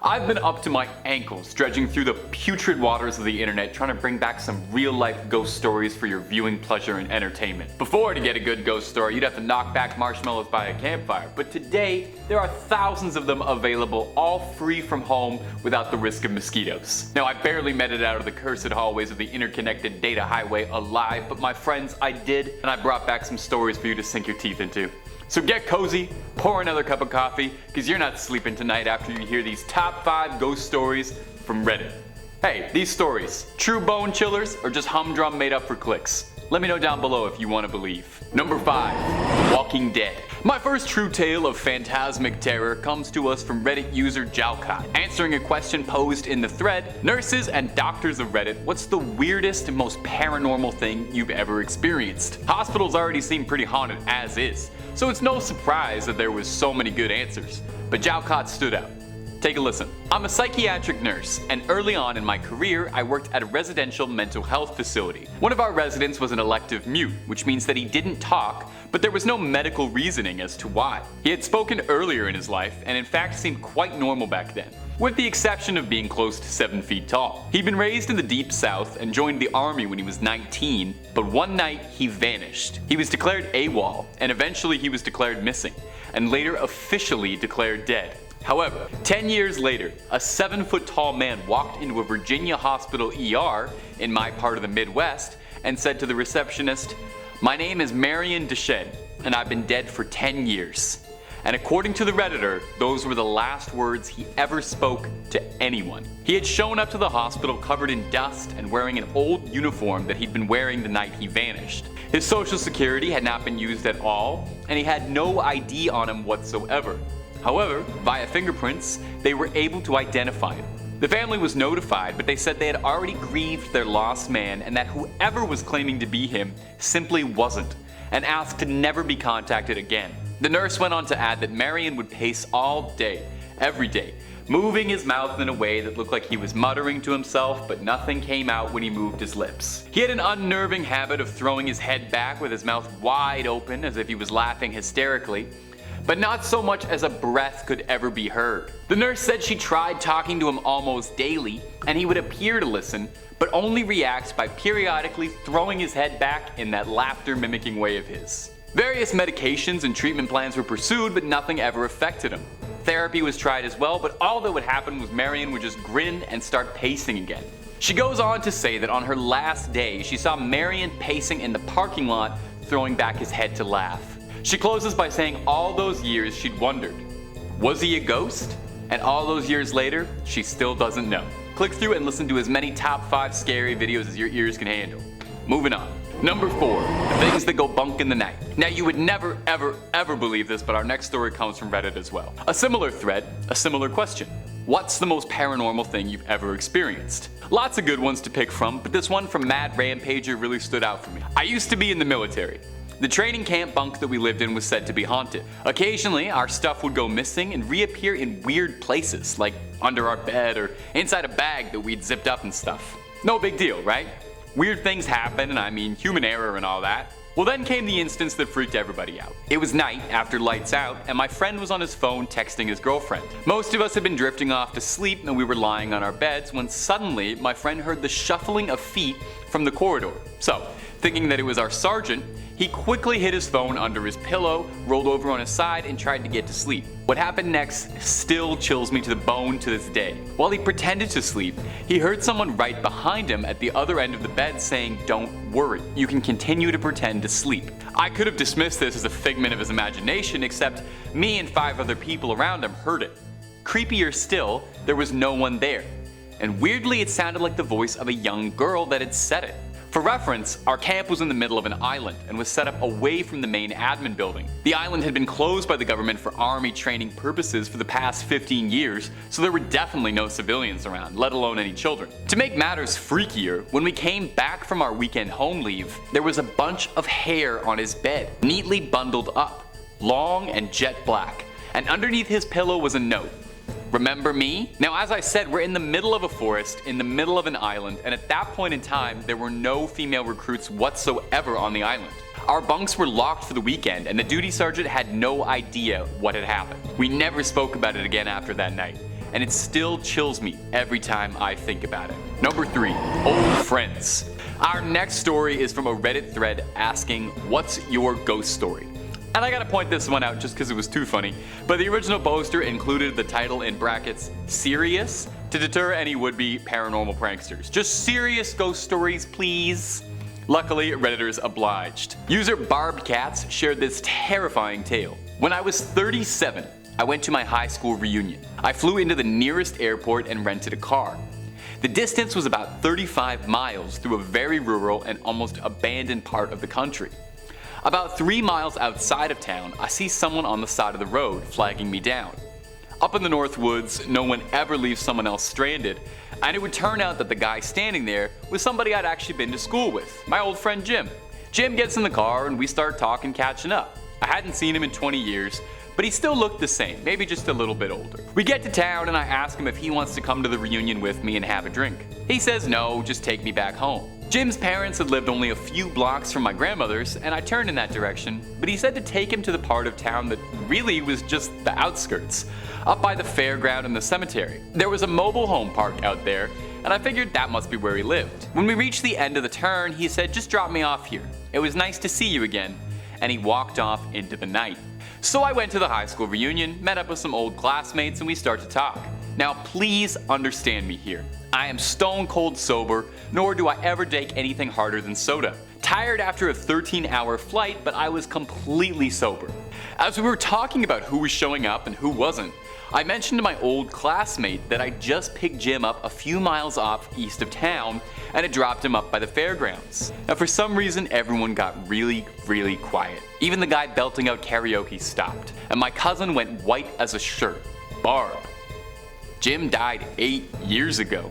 I've been up to my ankles dredging through the putrid waters of the internet trying to bring back some real-life ghost stories for your viewing pleasure and entertainment. Before, to get a good ghost story, you'd have to knock back marshmallows by a campfire, but today, there are thousands of them available, all free from home without the risk of mosquitoes. Now, I barely made it out of the cursed hallways of the interconnected data highway alive, but my friends, I did, and I brought back some stories for you to sink your teeth into. So get cozy, pour another cup of coffee, because you're not sleeping tonight after you hear these top 5 ghost stories from Reddit. Hey, these stories, true bone chillers or just humdrum made up for clicks? Let me know down below if you want to believe. Number 5. The Walking Dead. My first true tale of phantasmic terror comes to us from Reddit user Jalcott. Answering a question posed in the thread, nurses and doctors of Reddit, what's the weirdest and most paranormal thing you've ever experienced? Hospitals already seem pretty haunted as is, so it's no surprise that there was so many good answers. But Jalcott stood out. Take a listen. I'm a psychiatric nurse, and early on in my career, I worked at a residential mental health facility. One of our residents was an elective mute, which means that he didn't talk, but there was no medical reasoning as to why. He had spoken earlier in his life, and in fact seemed quite normal back then, with the exception of being close to 7 feet tall. He'd been raised in the deep south and joined the army when he was 19, but one night he vanished. He was declared AWOL, and eventually he was declared missing, and later officially declared dead. However, 10 years later, a 7-foot-tall man walked into a Virginia hospital ER in my part of the Midwest and said to the receptionist, "My name is Marion Deschênes, and I've been dead for 10 years. And according to the Redditor, those were the last words he ever spoke to anyone. He had shown up to the hospital covered in dust and wearing an old uniform that he'd been wearing the night he vanished. His social security had not been used at all, and he had no ID on him whatsoever. However, via fingerprints, they were able to identify him. The family was notified, but they said they had already grieved their lost man and that whoever was claiming to be him simply wasn't, and asked to never be contacted again." The nurse went on to add that Marion would pace all day, every day, moving his mouth in a way that looked like he was muttering to himself, but nothing came out when he moved his lips. He had an unnerving habit of throwing his head back with his mouth wide open as if he was laughing hysterically, but not so much as a breath could ever be heard. The nurse said she tried talking to him almost daily, and he would appear to listen, but only react by periodically throwing his head back in that laughter-mimicking way of his. Various medications and treatment plans were pursued, but nothing ever affected him. Therapy was tried as well, but all that would happen was Marion would just grin and start pacing again. She goes on to say that on her last day, she saw Marion pacing in the parking lot, throwing back his head to laugh. She closes by saying all those years she'd wondered, was he a ghost? And all those years later, she still doesn't know. Click through and listen to as many top 5 scary videos as your ears can handle. Moving on. Number 4. The things that go bunk in the night. Now you would never ever believe this, but our next story comes from Reddit as well. A similar thread, a similar question. What's the most paranormal thing you've ever experienced? Lots of good ones to pick from, but this one from Mad Rampager really stood out for me. I used to be in the military. The training camp bunk that we lived in was said to be haunted. Occasionally, our stuff would go missing and reappear in weird places, like under our bed or inside a bag that we'd zipped up and stuff. No big deal, right? Weird things happen, and I mean human error and all that. Well, then came the instance that freaked everybody out. It was night after lights out, and my friend was on his phone texting his girlfriend. Most of us had been drifting off to sleep and we were lying on our beds when suddenly my friend heard the shuffling of feet from the corridor. So, thinking that it was our sergeant, he quickly hid his phone under his pillow, rolled over on his side, and tried to get to sleep. What happened next still chills me to the bone to this day. While he pretended to sleep, he heard someone right behind him at the other end of the bed saying, "Don't worry, you can continue to pretend to sleep." I could have dismissed this as a figment of his imagination, except me and 5 other people around him heard it. Creepier still, there was no one there. And weirdly, it sounded like the voice of a young girl that had said it. For reference, our camp was in the middle of an island and was set up away from the main admin building. The island had been closed by the government for army training purposes for the past 15 years, so there were definitely no civilians around, let alone any children. To make matters freakier, when we came back from our weekend home leave, there was a bunch of hair on his bed, neatly bundled up, long and jet black, and underneath his pillow was a note. Remember me? Now, as I said, we're in the middle of a forest, in the middle of an island, and at that point in time, there were no female recruits whatsoever on the island. Our bunks were locked for the weekend, and the duty sergeant had no idea what had happened. We never spoke about it again after that night. and it still chills me every time I think about it. Number 3, old friends. Our next story is from a Reddit thread asking, what's your ghost story? And I gotta point this one out just because it was too funny, but the original poster included the title in brackets, serious, to deter any would-be paranormal pranksters. Just serious ghost stories, please. Luckily, Redditors obliged. User Barbed Cats shared this terrifying tale. When I was 37, I went to my high school reunion. I flew into the nearest airport and rented a car. The distance was about 35 miles through a very rural and almost abandoned part of the country. About 3 miles outside of town, I see someone on the side of the road flagging me down. Up in the North Woods, no one ever leaves someone else stranded, and it would turn out that the guy standing there was somebody I'd actually been to school with, my old friend Jim. Jim gets in the car and we start talking, catching up. I hadn't seen him in 20 years, but he still looked the same, maybe just a little bit older. We get to town and I ask him if he wants to come to the reunion with me and have a drink. He says no, just take me back home. Jim's parents had lived only a few blocks from my grandmother's, and I turned in that direction, but he said to take him to the part of town that really was just the outskirts, up by the fairground and the cemetery. There was a mobile home park out there, and I figured that must be where he lived. When we reached the end of the turn, he said, just drop me off here. It was nice to see you again, and he walked off into the night. So I went to the high school reunion, met up with some old classmates, and we start to talk. Now please understand me here. I am stone cold sober, nor do I ever take anything harder than soda. Tired after a 13-hour flight, but I was completely sober. As we were talking about who was showing up and who wasn't, I mentioned to my old classmate that I just picked Jim up a few miles off east of town and had dropped him up by the fairgrounds. Now for some reason everyone got really quiet. Even the guy belting out karaoke stopped, and my cousin went white as a shirt. Barb. Jim died 8 years ago.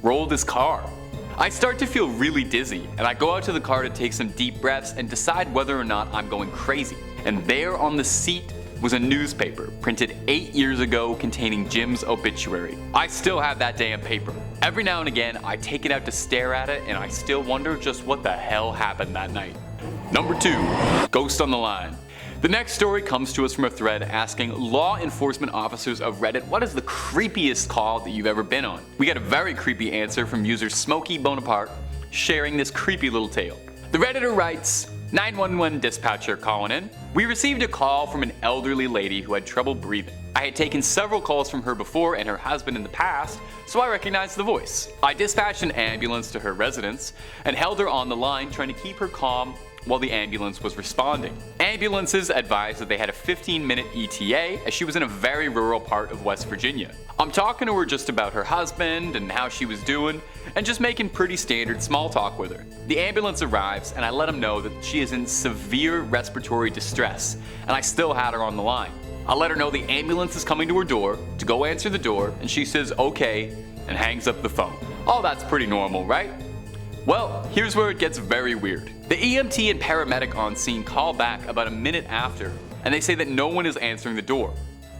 Rolled his car. I start to feel really dizzy, and I go out to the car to take some deep breaths and decide whether or not I'm going crazy. And there on the seat was a newspaper printed 8 years ago containing Jim's obituary. I still have that damn paper. Every now and again, I take it out to stare at it, and I still wonder just what the hell happened that night. Number 2, Ghost on the Line. The next story comes to us from a thread asking law enforcement officers of Reddit, what is the creepiest call that you've ever been on? We get a very creepy answer from user Smokey Bonaparte sharing this creepy little tale. The Redditor writes, 911 dispatcher calling in. We received a call from an elderly lady who had trouble breathing. I had taken several calls from her before and her husband in the past, so I recognized the voice. I dispatched an ambulance to her residence and held her on the line trying to keep her calm while the ambulance was responding. Ambulances advised that they had a 15-minute ETA as she was in a very rural part of West Virginia. I'm talking to her just about her husband and how she was doing, and just making pretty standard small talk with her. The ambulance arrives and I let them know that she is in severe respiratory distress, and I still had her on the line. I let her know the ambulance is coming to her door to go answer the door, and she says okay and hangs up the phone. Oh, that's pretty normal, right? Well, here's where it gets very weird. The EMT and paramedic on scene call back about a minute after, and they say that no one is answering the door.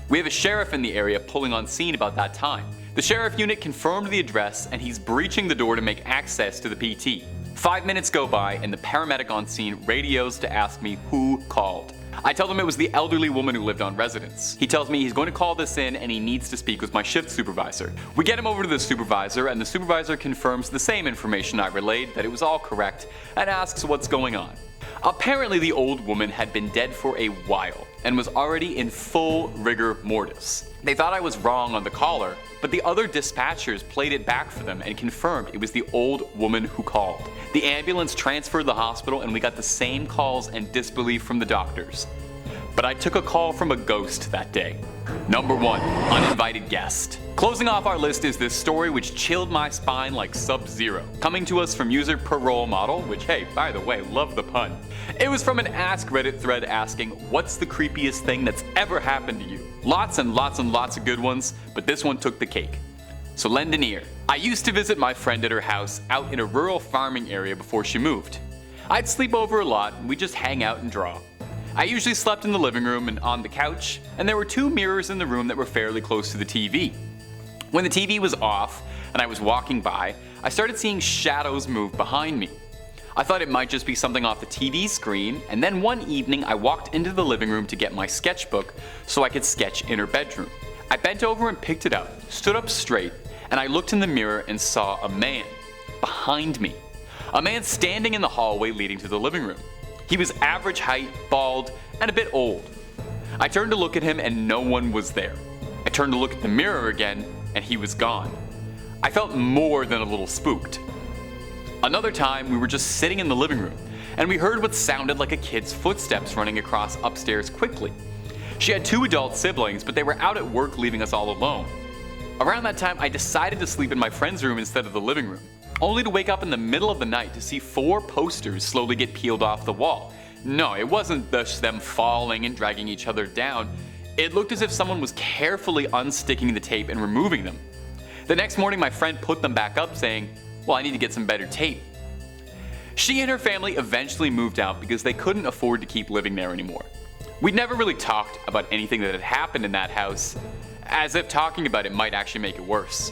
We have a sheriff in the area pulling on scene about that time. The sheriff unit confirmed the address, and he's breaching the door to make access to the PT. 5 minutes go by, and the paramedic on scene radios to ask me who called. I tell him it was the elderly woman who lived on residence. He tells me he's going to call this in and he needs to speak with my shift supervisor. We get him over to the supervisor, and the supervisor confirms the same information I relayed, that it was all correct, and asks what's going on. Apparently the old woman had been dead for a while and was already in full rigor mortis. They thought I was wrong on the caller, but the other dispatchers played it back for them and confirmed it was the old woman who called. The ambulance transferred the hospital and we got the same calls and disbelief from the doctors. But I took a call from a ghost that day. Number 1, uninvited guest. Closing off our list is this story which chilled my spine like Sub-Zero. Coming to us from user Parole Model, which hey, by the way, love the pun. It was from an Ask Reddit thread asking, what's the creepiest thing that's ever happened to you? Lots and lots and lots of good ones, but this one took the cake. So lend an ear. I used to visit my friend at her house out in a rural farming area before she moved. I'd sleep over a lot and we'd just hang out and draw. I usually slept in the living room and on the couch, and there were 2 mirrors in the room that were fairly close to the TV. When the TV was off and I was walking by, I started seeing shadows move behind me. I thought it might just be something off the TV screen, and then one evening I walked into the living room to get my sketchbook so I could sketch in her bedroom. I bent over and picked it up, stood up straight, and I looked in the mirror and saw a man behind me. A man standing in the hallway leading to the living room. He was average height, bald, and a bit old. I turned to look at him and no one was there. I turned to look at the mirror again and he was gone. I felt more than a little spooked. Another time we were just sitting in the living room and we heard what sounded like a kid's footsteps running across upstairs quickly. She had 2 adult siblings, but they were out at work leaving us all alone. Around that time I decided to sleep in my friend's room instead of the living room, only to wake up in the middle of the night to see 4 posters slowly get peeled off the wall. No, it wasn't just them falling and dragging each other down. It looked as if someone was carefully unsticking the tape and removing them. The next morning my friend put them back up saying, "Well, I need to get some better tape." She and her family eventually moved out because they couldn't afford to keep living there anymore. We'd never really talked about anything that had happened in that house, as if talking about it might actually make it worse.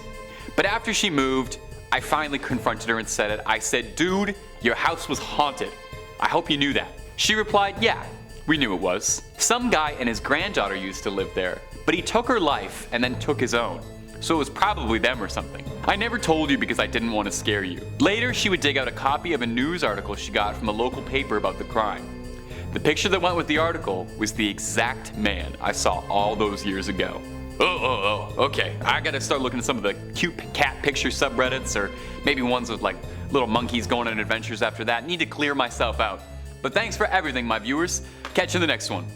But after she moved, I finally confronted her and said it. I said, "Dude, your house was haunted. I hope you knew that." She replied, "Yeah, we knew it was. Some guy and his granddaughter used to live there, but he took her life and then took his own. So it was probably them or something. I never told you because I didn't want to scare you." Later, she would dig out a copy of a news article she got from a local paper about the crime. The picture that went with the article was the exact man I saw all those years ago. Okay. I gotta start looking at some of the cute cat picture subreddits, or maybe ones with like little monkeys going on adventures after that. Need to clear myself out. But thanks for everything, my viewers. Catch you in the next one.